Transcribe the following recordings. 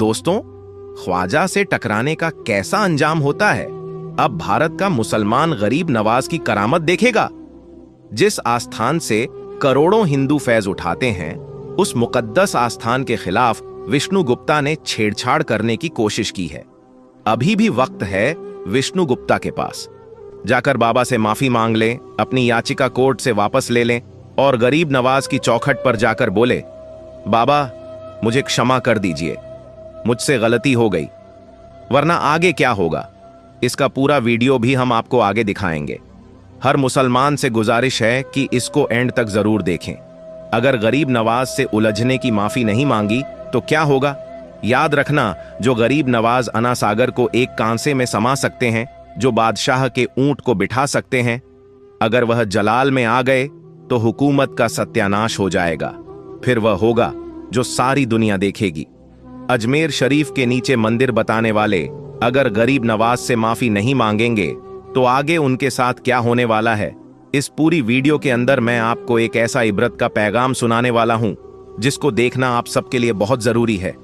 दोस्तों, ख्वाजा से टकराने का कैसा अंजाम होता है, अब भारत का मुसलमान गरीब नवाज की करामत देखेगा। जिस आस्थान से करोड़ों हिंदू फैज उठाते हैं, उस मुकद्दस आस्थान के खिलाफ विष्णु गुप्ता ने छेड़छाड़ करने की कोशिश की है। अभी भी वक्त है विष्णु गुप्ता के पास। जाकर बाबा से माफी मांग लें, अपनी याचिका कोर्ट से वापस ले लें और गरीब नवाज की चौखट पर जाकर बोले, बाबा मुझे क्षमा कर दीजिए, मुझसे गलती हो गई। वरना आगे क्या होगा, इसका पूरा वीडियो भी हम आपको आगे दिखाएंगे। हर मुसलमान से गुजारिश है कि इसको एंड तक जरूर देखें। अगर गरीब नवाज से उलझने की माफी नहीं मांगी तो क्या होगा? याद रखना, जो गरीब नवाज अन्ना सागर को एक कांसे में समा सकते हैं, जो बादशाह के ऊंट को बिठा सकते हैं, अगर वह जलाल में आ गए तो हुकूमत का सत्यानाश हो जाएगा। फिर वह होगा जो सारी दुनिया देखेगी। अजमेर शरीफ के नीचे मंदिर बताने वाले अगर गरीब नवाज से माफी नहीं मांगेंगे तो आगे उनके साथ क्या होने वाला है, इस पूरी वीडियो के अंदर मैं आपको एक ऐसा इबरत का पैगाम सुनाने वाला हूं जिसको देखना आप सबके लिए बहुत जरूरी है।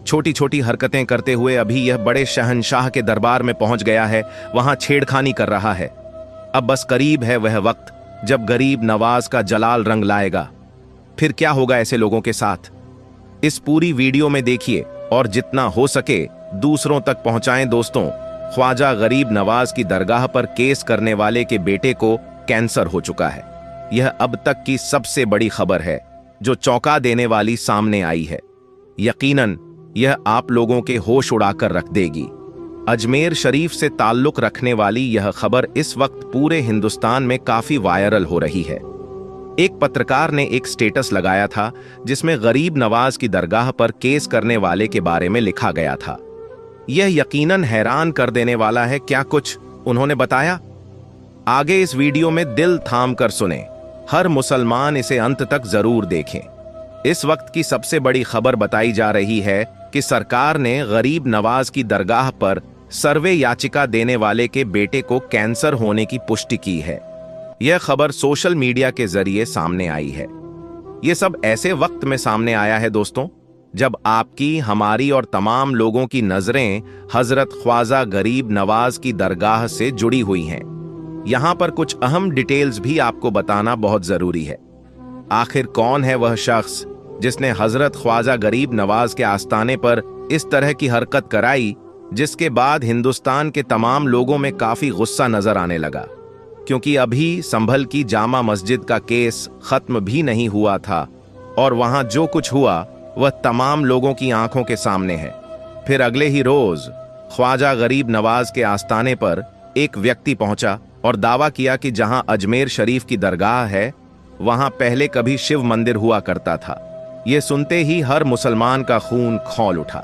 छोटी छोटी हरकतें करते हुए अभी यह बड़े शहंशाह के दरबार में पहुंच गया है, वहां छेड़खानी कर रहा है। अब बस करीब है वह वक्त जब गरीब नवाज का जलाल रंग लाएगा। फिर क्या होगा ऐसे लोगों के साथ, इस पूरी वीडियो में देखिए और जितना हो सके दूसरों तक पहुंचाएं। दोस्तों, ख्वाजा गरीब नवाज की दरगाह पर केस करने वाले के बेटे को कैंसर हो चुका है। यह अब तक की सबसे बड़ी खबर है जो चौंका देने वाली सामने आई है। यकीनन यह आप लोगों के होश उड़ाकर रख देगी। अजमेर शरीफ से ताल्लुक रखने वाली यह खबर इस वक्त पूरे हिंदुस्तान में काफी वायरल हो रही है। एक पत्रकार ने एक स्टेटस लगाया था जिसमें गरीब नवाज की दरगाह पर केस करने वाले के बारे में लिखा गया था। यह यकीनन हैरान कर देने वाला है। क्या कुछ उन्होंने बताया, आगे इस वीडियो में दिल थाम कर सुने। हर मुसलमान इसे अंत तक जरूर देखें। इस वक्त की सबसे बड़ी खबर बताई जा रही है कि सरकार ने गरीब नवाज की दरगाह पर सर्वे याचिका देने वाले के बेटे को कैंसर होने की पुष्टि की है। यह खबर सोशल मीडिया के जरिए सामने आई है। यह सब ऐसे वक्त में सामने आया है दोस्तों, जब आपकी, हमारी और तमाम लोगों की नजरें हजरत ख्वाजा गरीब नवाज की दरगाह से जुड़ी हुई हैं। यहां पर कुछ अहम डिटेल्स भी आपको बताना बहुत जरूरी है। आखिर कौन है वह शख्स जिसने हजरत ख्वाजा गरीब नवाज के आस्ताने पर इस तरह की हरकत कराई, जिसके बाद हिंदुस्तान के तमाम लोगों में काफी गुस्सा नजर आने लगा, क्योंकि अभी संभल की जामा मस्जिद का केस खत्म भी नहीं हुआ था और वहां जो कुछ हुआ वह तमाम लोगों की आंखों के सामने है। फिर अगले ही रोज ख्वाजा गरीब नवाज के आस्ताने पर एक व्यक्ति पहुंचा और दावा किया कि जहां अजमेर शरीफ की दरगाह है, वहां पहले कभी शिव मंदिर हुआ करता था। यह सुनते ही हर मुसलमान का खून खौल उठा।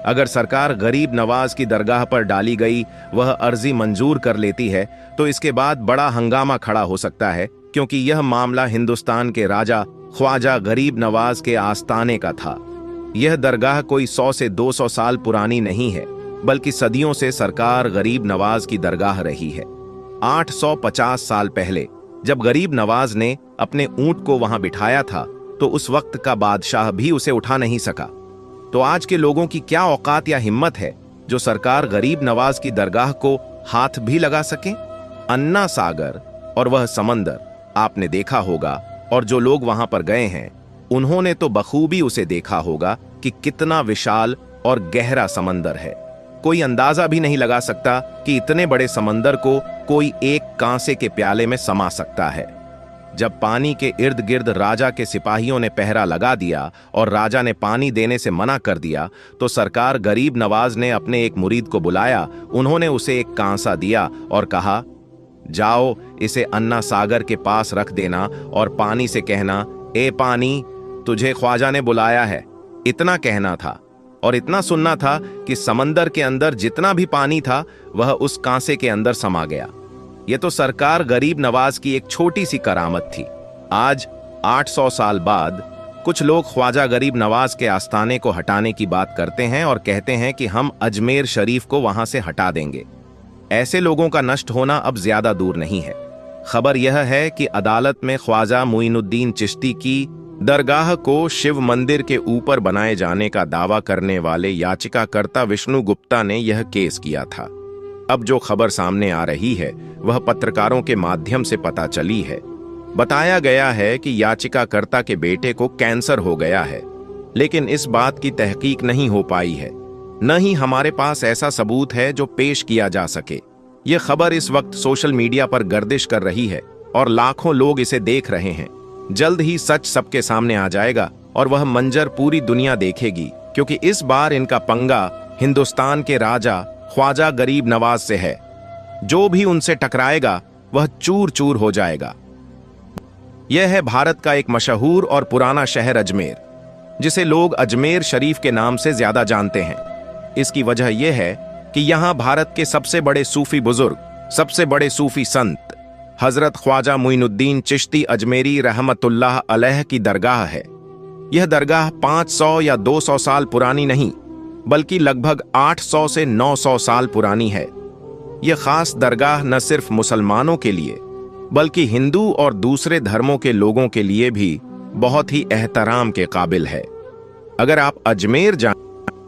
अगर सरकार गरीब नवाज की दरगाह पर डाली गई वह अर्जी मंजूर कर लेती है तो इसके बाद बड़ा हंगामा खड़ा हो सकता है, क्योंकि यह मामला हिंदुस्तान के राजा ख्वाजा गरीब नवाज के आस्ताने का था। यह दरगाह कोई 100 से 200 साल पुरानी नहीं है, बल्कि सदियों से सरकार गरीब नवाज की दरगाह रही है। 850 साल पहले जब गरीब नवाज ने अपने ऊंट को वहां बिठाया था तो उस वक्त का बादशाह भी उसे उठा नहीं सका। तो आज के लोगों की क्या औकात या हिम्मत है जो सरकार गरीब नवाज की दरगाह को हाथ भी लगा सके? अन्ना सागर और वह समंदर आपने देखा होगा, और जो लोग वहां पर गए हैं उन्होंने तो बखूबी उसे देखा होगा कि कितना विशाल और गहरा समंदर है। कोई अंदाजा भी नहीं लगा सकता कि इतने बड़े समंदर को कोई एक कांसे के प्याले में समा सकता है। जब पानी के इर्द गिर्द राजा के सिपाहियों ने पहरा लगा दिया और राजा ने पानी देने से मना कर दिया, तो सरकार गरीब नवाज ने अपने एक मुरीद को बुलाया। उन्होंने उसे एक कांसा दिया और कहा, जाओ इसे अन्ना सागर के पास रख देना और पानी से कहना, ए पानी, तुझे ख्वाजा ने बुलाया है। इतना कहना था और इतना सुनना था कि समंदर के अंदर जितना भी पानी था वह उस कांसे के अंदर समा गया। यह तो सरकार गरीब नवाज की एक छोटी सी करामत थी। आज 800 साल बाद कुछ लोग ख्वाजा गरीब नवाज के आस्ताने को हटाने की बात करते हैं और कहते हैं कि हम अजमेर शरीफ को वहां से हटा देंगे। ऐसे लोगों का नष्ट होना अब ज्यादा दूर नहीं है। खबर यह है कि अदालत में ख्वाजा मुइनुद्दीन चिश्ती की दरगाह को शिव मंदिर के ऊपर बनाए जाने का दावा करने वाले याचिकाकर्ता विष्णु गुप्ता ने यह केस किया था। अब जो खबर सामने आ रही है वह पत्रकारों के माध्यम से पता चली है। बताया गया है कि याचिकाकर्ता के बेटे को कैंसर हो गया है, लेकिन इस बात की तहकीक नहीं हो पाई है। न ही हमारे पास ऐसा सबूत है जो पेश किया जा सके। यह खबर इस वक्त सोशल मीडिया पर गर्दिश कर रही है और लाखों लोग इसे देख रहे हैं। जल्द ही सच सबके सामने आ जाएगा और वह मंजर पूरी दुनिया देखेगी, क्योंकि इस बार इनका पंगा हिंदुस्तान के राजा ख्वाजा गरीब नवाज से है। जो भी उनसे टकराएगा वह चूर चूर हो जाएगा। यह है भारत का एक मशहूर और पुराना शहर अजमेर, जिसे लोग अजमेर शरीफ के नाम से ज्यादा जानते हैं। इसकी वजह यह है कि यहां भारत के सबसे बड़े सूफी बुजुर्ग, सबसे बड़े सूफी संत हजरत ख्वाजा मुइनुद्दीन चिश्ती अजमेरी रहमतुल्लाह अलैह की दरगाह है। यह दरगाह 500 या 200 साल पुरानी नहीं, बल्कि लगभग 800 से 900 साल पुरानी है। यह खास दरगाह न सिर्फ मुसलमानों के लिए, बल्कि हिंदू और दूसरे धर्मों के लोगों के लिए भी बहुत ही एहतराम के काबिल है। अगर आप अजमेर जाएं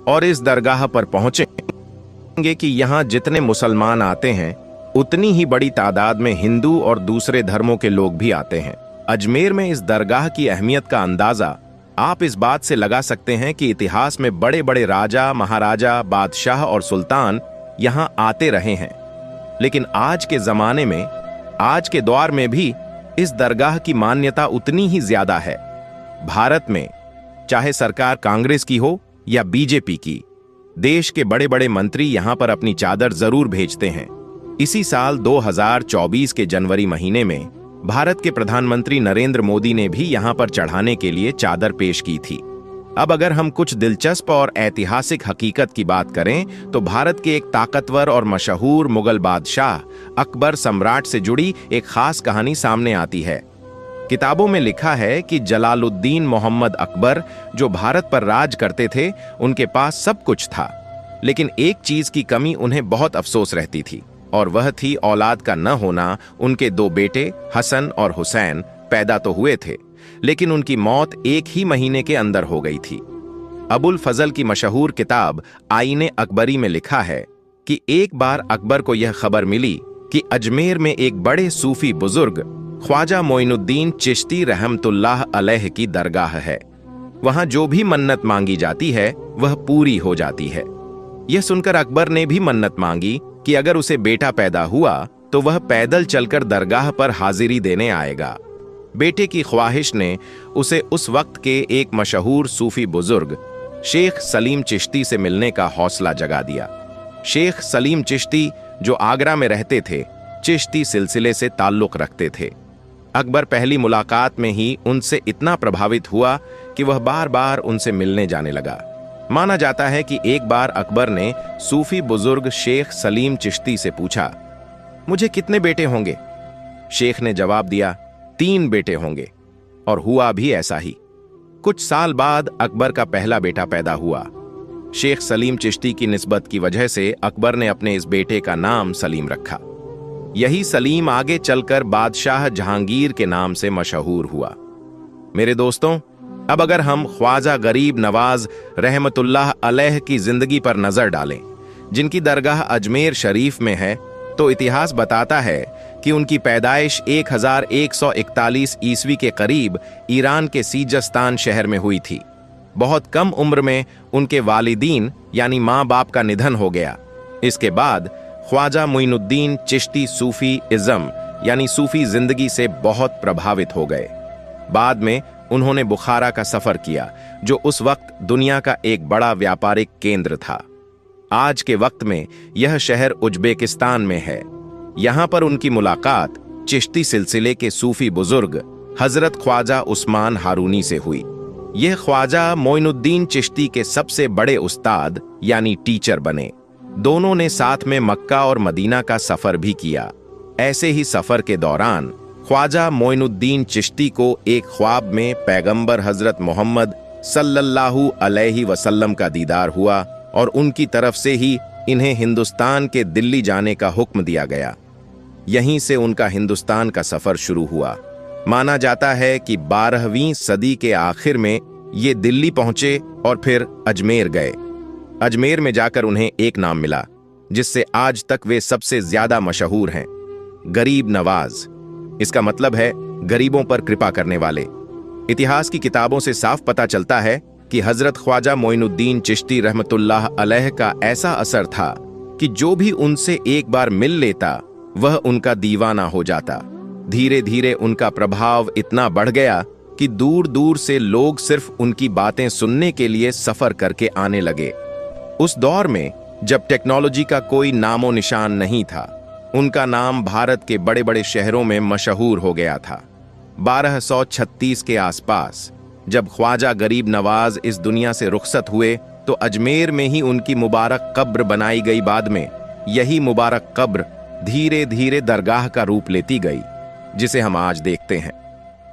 और इस दरगाह पर पहुंचेंगे कि यहां जितने मुसलमान आते हैं उतनी ही बड़ी तादाद में हिंदू और दूसरे धर्मों के लोग भी आते हैं। अजमेर में इस दरगाह की अहमियत का अंदाजा आप इस बात से लगा सकते हैं कि इतिहास में बड़े बड़े राजा, महाराजा, बादशाह और सुल्तान यहां आते रहे हैं। लेकिन आज के जमाने में, आज के दौर में भी इस दरगाह की मान्यता उतनी ही ज्यादा है। भारत में चाहे सरकार कांग्रेस की हो या बीजेपी की, देश के बड़े बड़े मंत्री यहां पर अपनी चादर जरूर भेजते हैं। इसी साल 2024 के जनवरी महीने में भारत के प्रधानमंत्री नरेंद्र मोदी ने भी यहां पर चढ़ाने के लिए चादर पेश की थी। अब अगर हम कुछ दिलचस्प और ऐतिहासिक हकीकत की बात करें तो भारत के एक ताकतवर और मशहूर मुगल बादशाह अकबर सम्राट से जुड़ी एक खास कहानी सामने आती है। किताबों में लिखा है कि जलालुद्दीन मोहम्मद अकबर जो भारत पर राज करते थे, उनके पास सब कुछ था, लेकिन एक चीज की कमी उन्हें बहुत अफसोस रहती थी, और वह थी औलाद का न होना। उनके 2 बेटे हसन और हुसैन पैदा तो हुए थे, लेकिन उनकी मौत एक ही महीने के अंदर हो गई थी। अबुल फजल की मशहूर किताब आईने अकबरी में लिखा है कि एक बार अकबर को यह खबर मिली कि अजमेर में एक बड़े सूफी बुजुर्ग ख्वाजा मोइनुद्दीन चिश्ती रहमतुल्लाह अलैह की दरगाह है। वहां जो भी मन्नत मांगी जाती है वह पूरी हो जाती है। यह सुनकर अकबर ने भी मन्नत मांगी कि अगर उसे बेटा पैदा हुआ तो वह पैदल चलकर दरगाह पर हाजिरी देने आएगा। बेटे की ख्वाहिश ने उसे उस वक्त के एक मशहूर सूफी बुजुर्ग शेख सलीम चिश्ती से मिलने का हौसला जगा दिया। शेख सलीम चिश्ती जो आगरा में रहते थे, चिश्ती सिलसिले से ताल्लुक रखते थे। अकबर पहली मुलाकात में ही उनसे इतना प्रभावित हुआ कि वह बार बार उनसे मिलने जाने लगा। माना जाता है कि एक बार अकबर ने सूफी बुजुर्ग शेख सलीम चिश्ती से पूछा, मुझे कितने बेटे होंगे? शेख ने जवाब दिया, 3 बेटे होंगे। और हुआ भी ऐसा ही। कुछ साल बाद अकबर का पहला बेटा पैदा हुआ। शेख सलीम चिश्ती की निस्बत की वजह से अकबर ने अपने इस बेटे का नाम सलीम रखा। यही सलीम आगे चलकर बादशाह जहांगीर के नाम से मशहूर हुआ। मेरे दोस्तों, अब अगर हम ख्वाजा गरीब नवाज रहमतुल्लाह अलैह की जिंदगी पर नजर डालें, जिनकी दरगाह अजमेर शरीफ में है, तो इतिहास बताता है कि उनकी पैदाइश 1141 ईस्वी के करीब ईरान के सीजस्तान शहर में हुई थी। बहुत कम उम्र में उनके वालिदीन यानी माँ बाप का निधन हो गया। इसके बाद ख्वाजा मुइनुद्दीन चिश्ती सूफी इज़्म यानी सूफी जिंदगी से बहुत प्रभावित हो गए। बाद में उन्होंने बुखारा का सफर किया, जो उस वक्त दुनिया का एक बड़ा व्यापारिक केंद्र था। आज के वक्त में यह शहर उज्बेकिस्तान में है। यहां पर उनकी मुलाकात चिश्ती सिलसिले के सूफी बुजुर्ग हजरत ख्वाजा उस्मान हारूनी से हुई। यह ख्वाजा मोइनुद्दीन चिश्ती के सबसे बड़े उस्ताद यानी टीचर बने। दोनों ने साथ में मक्का और मदीना का सफर भी किया। ऐसे ही सफर के दौरान ख्वाजा मोइनुद्दीन चिश्ती को एक ख्वाब में पैगंबर हजरत मोहम्मद सल्लल्लाहु अलैहि वसल्लम का दीदार हुआ और उनकी तरफ से ही इन्हें हिंदुस्तान के दिल्ली जाने का हुक्म दिया गया। यहीं से उनका हिंदुस्तान का सफर शुरू हुआ। माना जाता है कि 12वीं सदी के आखिर में ये दिल्ली पहुंचे और फिर अजमेर गए। अजमेर में जाकर उन्हें एक नाम मिला जिससे आज तक वे सबसे ज्यादा मशहूर हैं, गरीब नवाज। इसका मतलब है गरीबों पर कृपा करने वाले। इतिहास की किताबों से साफ पता चलता है कि हजरत ख्वाजा मोइनुद्दीन चिश्ती रहमतुल्लाह अलैह का ऐसा असर था कि जो भी उनसे एक बार मिल लेता वह उनका दीवाना हो जाता। धीरे धीरे उनका प्रभाव इतना बढ़ गया कि दूर दूर से लोग सिर्फ उनकी बातें सुनने के लिए सफर करके आने लगे। उस दौर में जब टेक्नोलॉजी का कोई नामो निशान नहीं था, उनका नाम भारत के बड़े बड़े शहरों में मशहूर हो गया था। 1236 के आसपास जब ख्वाजा गरीब नवाज इस दुनिया से रुखसत हुए तो अजमेर में ही उनकी मुबारक कब्र बनाई गई। बाद में यही मुबारक कब्र धीरे धीरे दरगाह का रूप लेती गई जिसे हम आज देखते हैं।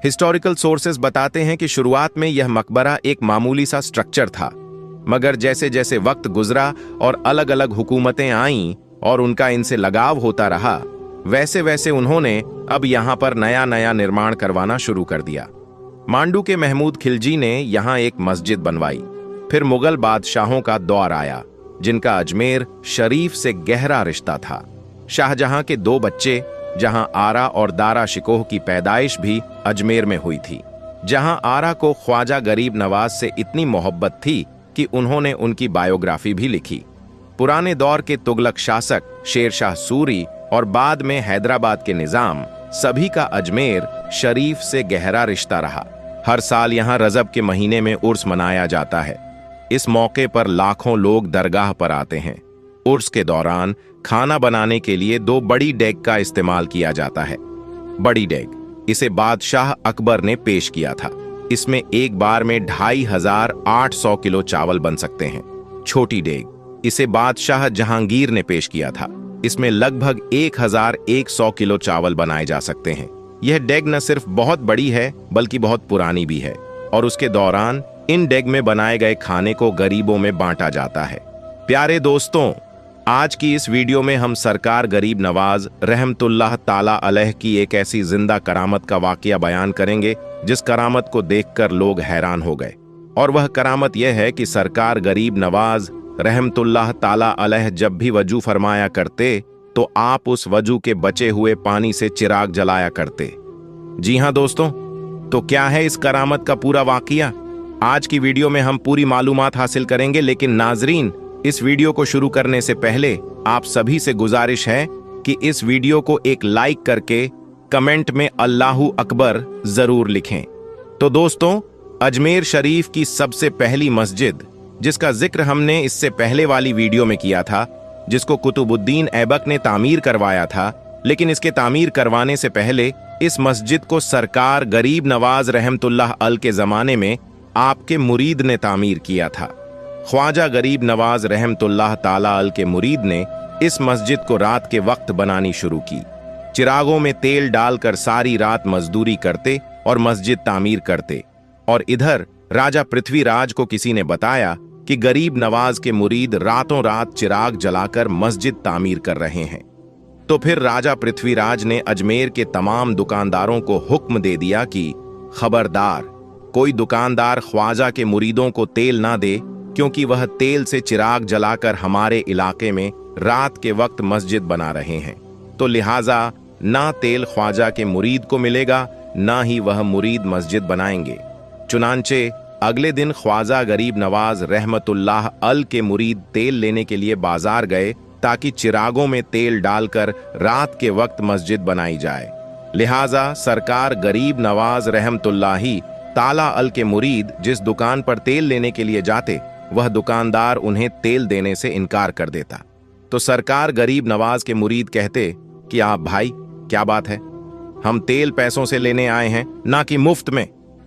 हिस्टोरिकल सोर्सेस बताते हैं कि शुरुआत में यह मकबरा एक मामूली सा स्ट्रक्चर था, मगर जैसे जैसे वक्त गुजरा और अलग अलग हुकूमतें आईं और उनका इनसे लगाव होता रहा, वैसे वैसे उन्होंने अब यहां पर नया नया निर्माण करवाना शुरू कर दिया। मांडू के महमूद खिलजी ने यहां एक मस्जिद बनवाई। फिर मुगल बादशाहों का दौर आया जिनका अजमेर शरीफ से गहरा रिश्ता था। शाहजहां के 2 बच्चे जहां आरा और दारा शिकोह की पैदाइश भी अजमेर में हुई थी। जहां आरा को ख्वाजा गरीब नवाज से इतनी मोहब्बत थी कि उन्होंने उनकी बायोग्राफी भी लिखी। पुराने दौर के तुगलक शासक शेर शाह सूरी और बाद में हैदराबाद के निजाम, सभी का अजमेर शरीफ से गहरा रिश्ता रहा। हर साल यहां रजब के महीने में उर्स मनाया जाता है। इस मौके पर लाखों लोग दरगाह पर आते हैं। उर्स के दौरान खाना बनाने के लिए 2 बड़ी डेग का इस्तेमाल किया जाता है। बड़ी डेग, इसे बादशाह अकबर ने पेश किया था। इसमें एक बार में 2500 किलो चावल बन सकते हैं। छोटी डेग, इसे बादशाह जहांगीर ने पेश किया था। इसमें लगभग 1100 किलो चावल बनाए जा सकते हैं। यह डेग न सिर्फ बहुत बड़ी है बल्कि बहुत पुरानी भी है और उसके दौरान इन डेग में बनाए गए खाने को गरीबों में बांटा जाता है। प्यारे दोस्तों, आज की इस वीडियो में हम सरकार गरीब नवाज रहमतुल्लाह ताला अलैह की एक ऐसी जिंदा करामत का वाकया बयान करेंगे जिस करामत को देखकर लोग हैरान हो गए। और वह करामत यह है कि सरकार गरीब नवाज रहमतुल्लाह ताला अलैह जब भी वजू फरमाया करते तो आप उस वजू के बचे हुए पानी से चिराग जलाया करते। जी हां दोस्तों, तो क्या है इस करामत का पूरा वाकया? आज की वीडियो में हम पूरी मालूमात हासिल करेंगे, लेकिन नाजरीन, इस वीडियो को शुरू करने से पहले आप सभी से गुजारिश है कि इस वीडियो को एक लाइक करके कमेंट में अल्लाहू अकबर जरूर लिखें। तो दोस्तों, अजमेर शरीफ की सबसे पहली मस्जिद, जिसका जिक्र हमने इससे पहले वाली वीडियो में किया था, जिसको कुतुबुद्दीन ऐबक ने तामीर करवाया था, लेकिन इसके तामीर करवाने से पहले इस मस्जिद को सरकार गरीब नवाज रहमतुल्लाह अल के जमाने में आपके मुरीद ने तामीर किया था। ख्वाजा गरीब नवाज रहमतुल्लाह ताला अल के मुरीद ने इस मस्जिद को रात के वक्त बनानी शुरू की। चिरागों में तेल डालकर सारी रात मजदूरी करते और मस्जिद तामीर करते। और इधर राजा पृथ्वीराज को किसी ने बताया कि गरीब नवाज के मुरीद रातों रात चिराग जलाकर मस्जिद तामीर कर रहे हैं। तो फिर राजा पृथ्वीराज ने अजमेर के तमाम दुकानदारों को हुक्म दे दिया कि खबरदार, कोई दुकानदार ख्वाजा के मुरीदों को तेल ना दे, क्योंकि वह तेल से चिराग जलाकर हमारे इलाके में रात के वक्त मस्जिद बना रहे हैं। तो लिहाजा ना तेल ख्वाजा के मुरीद को मिलेगा, ना ही वह मुरीद मस्जिद बनाएंगे। चुनांचे अगले दिन ख्वाजा गरीब नवाज रहमतुल्लाह अल के मुरीद तेल लेने के लिए बाजार गए ताकि चिरागों में तेल डालकर रात के वक्त मस्जिद बनाई जाए। लिहाजा सरकार गरीब नवाज रहमतुल्लाही ताला अल के मुरीद जिस दुकान पर तेल लेने के लिए जाते, वह दुकानदार उन्हें तेल देने से इनकार कर देता। तो सरकार गरीब नवाज के मुरीद कहते कि आप भाई, क्या बात है, हम तेल पैसों से लेने आए हैं, ना कि मुफ्त में।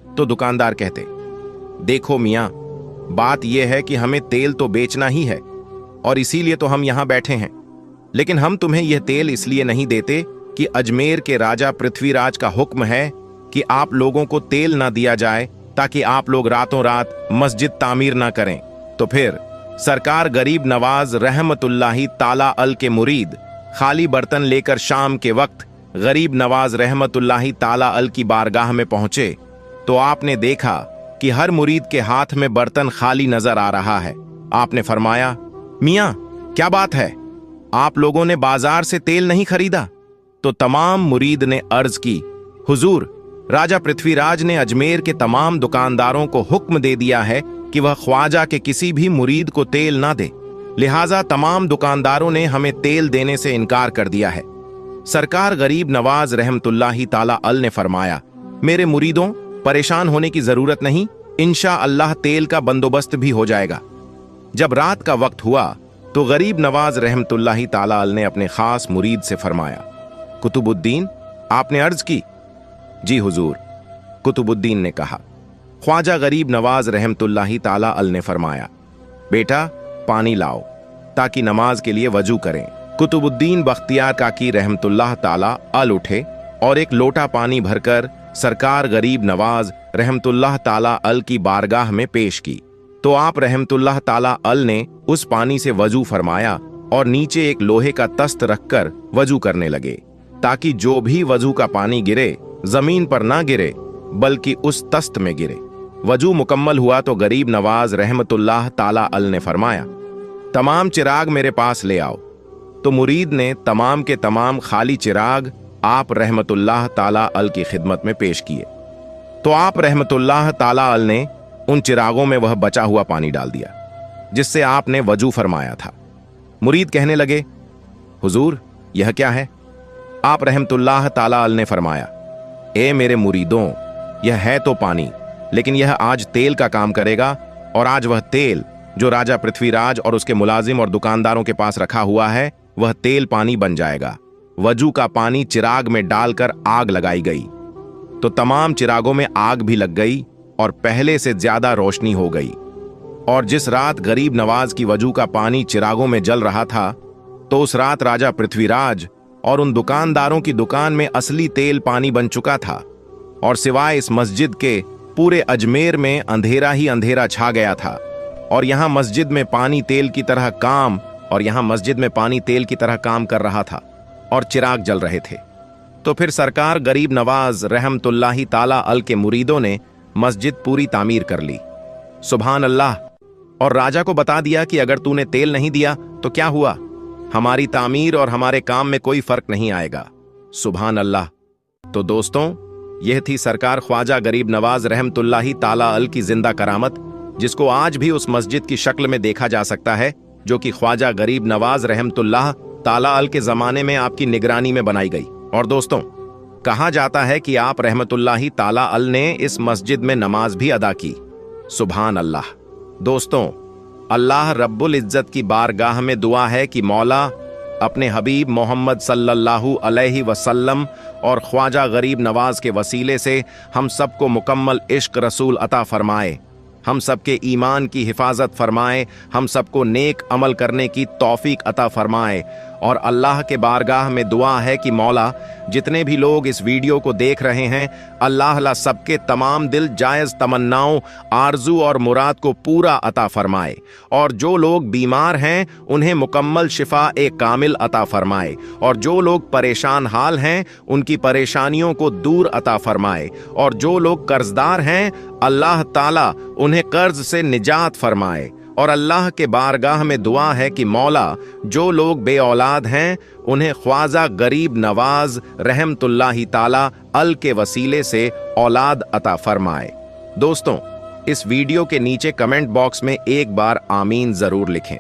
तो दुकानदार कहते, देखो मियां, बात यह है कि हमें तेल तो बेचना ही है और इसीलिए तो हम यहां बैठे हैं, लेकिन हम तुम्हें यह तेल इसलिए नहीं देते कि अजमेर के राजा पृथ्वीराज का हुक्म है कि आप लोगों को तेल ना दिया जाए ताकि आप लोग रातों रात मस्जिद तामीर ना करें। तो फिर सरकार गरीब नवाज रहमतुल्लाही ताला अल के मुरीद खाली बर्तन लेकर शाम के वक्त गरीब नवाज रहमतुल्लाही ताला अल की बारगाह में पहुंचे तो आपने देखा कि हर मुरीद के हाथ में बर्तन खाली नजर आ रहा है। आपने फरमाया, मियां क्या बात है, आप लोगों ने बाजार से तेल नहीं खरीदा? तो तमाम मुरीद ने अर्ज की, हुजूर, राजा पृथ्वीराज ने अजमेर के तमाम दुकानदारों को हुक्म दे दिया है कि वह ख्वाजा के किसी भी मुरीद को तेल ना दे, लिहाजा तमाम दुकानदारों ने हमें तेल देने से इनकार कर दिया है। सरकार गरीब नवाज रहमतुल्लाही ताला अल ने फरमाया, मेरे मुरीदों, परेशान होने की जरूरत नहीं, इंशा अल्लाह तेल का बंदोबस्त भी हो जाएगा। जब रात का वक्त हुआ तो गरीब नवाज रहमतुल्लाही ताला अल ने अपने खास मुरीद से फरमाया, कुतुबुद्दीन, आपने अर्ज की? जी हुजूर, कुतुबुद्दीन ने कहा। ख्वाजा गरीब नवाज रहमतुल्लाही ताला अल ने फरमाया, बेटा पानी लाओ ताकि नमाज के लिए वजू करें। कुतुबुद्दीन बख्तियार काकी रहमतुल्लाह ताला अल उठे और एक लोटा पानी भरकर सरकार गरीब नवाज रहमतुल्लाह ताला अल की बारगाह में पेश की तो आप रहमतुल्लाह ताला अल ने उस पानी से वजू फरमाया और नीचे एक लोहे का तस्त रखकर वजू करने लगे ताकि जो भी वजू का पानी गिरे जमीन पर ना गिरे बल्कि उस तस्त में गिरे। वजू मुकम्मल हुआ तो गरीब नवाज रहमतुल्लाह ताला अल ने फरमाया, तमाम चिराग मेरे पास ले आओ। तो मुरीद ने तमाम के तमाम खाली चिराग आप रहमतुल्लाह ताला अल की खिदमत में पेश किए तो आप रहमतुल्लाह ताला अल ने उन चिरागों में वह बचा हुआ पानी डाल दिया जिससे आपने वजू फरमाया था। मुरीद कहने लगे, हुजूर, यह क्या है? आप रहमतुल्लाह ताला अल ने फरमाया, ए मेरे मुरीदों, यह है तो पानी, लेकिन यह आज तेल का काम करेगा और आज वह तेल जो राजा पृथ्वीराज और उसके मुलाजिम और दुकानदारों के पास रखा हुआ है वह तेल पानी बन जाएगा। वजू का पानी चिराग में डालकर आग लगाई गई तो तमाम चिरागों में आग भी लग गई और पहले से ज्यादा रोशनी हो गई। और जिस रात गरीब नवाज की वजू का पानी चिरागों में जल रहा था तो उस रात राजा पृथ्वीराज और उन दुकानदारों की दुकान में असली तेल पानी बन चुका था और सिवाय इस मस्जिद के पूरे अजमेर में अंधेरा ही अंधेरा छा गया था और यहां मस्जिद में पानी तेल की तरह काम कर रहा था और चिराग जल रहे थे। तो फिर सरकार गरीब नवाज रहमतुल्लाही ताला अल के मुरीदों ने मस्जिद पूरी तामीर कर ली। सुभान अल्लाह। और राजा को बता दिया कि अगर तूने तेल नहीं दिया तो क्या हुआ, हमारी तामीर और हमारे काम में कोई फर्क नहीं आएगा। सुभान अल्लाह। तो दोस्तों, यह थी सरकार ख्वाजा गरीब नवाज रहमतुल्लाही ताला अल की जिंदा करामत, जिसको आज भी उस मस्जिद की शक्ल में देखा जा सकता है जो कि ख्वाजा गरीब नवाज रहमतुल्लाह ताला अल के जमाने में आपकी निगरानी में बनाई गई। और दोस्तों, कहा जाता है कि आप रहमतुल्लाही ताला अल ने इस मस्जिद में नमाज भी अदा की। सुभान अल्लाह। दोस्तों, अल्लाह रब्बुल इज्जत की बारगाह में दुआ है कि मौला अपने हबीब मोहम्मद सल्लल्लाहु अलैहि वसल्लम और ख्वाजा गरीब नवाज के वसीले से हम सबको मुकम्मल इश्क रसूल अता फरमाए, हम सबके ईमान की हिफाजत फरमाए, हम सबको नेक अमल करने की तौफीक अता फरमाए। और अल्लाह के बारगाह में दुआ है कि मौला जितने भी लोग इस वीडियो को देख रहे हैं, अल्लाह सबके तमाम दिल जायज़ तमन्नाओं, आरजू और मुराद को पूरा अता फरमाए। और जो लोग बीमार हैं उन्हें मुकम्मल शिफा एक कामिल अता फरमाए। और जो लोग परेशान हाल हैं उनकी परेशानियों को दूर अता फरमाए। और जो लोग कर्जदार हैं अल्लाह ताला उन्हें कर्ज से निजात फरमाए। और अल्लाह के बारगाह में दुआ है कि मौला जो लोग बे औलाद हैं उन्हें ख्वाजा गरीब नवाज रहमतुल्लाही ताला अल के वसीले से औलाद अता फरमाए। दोस्तों, इस वीडियो के नीचे कमेंट बॉक्स में एक बार आमीन जरूर लिखें।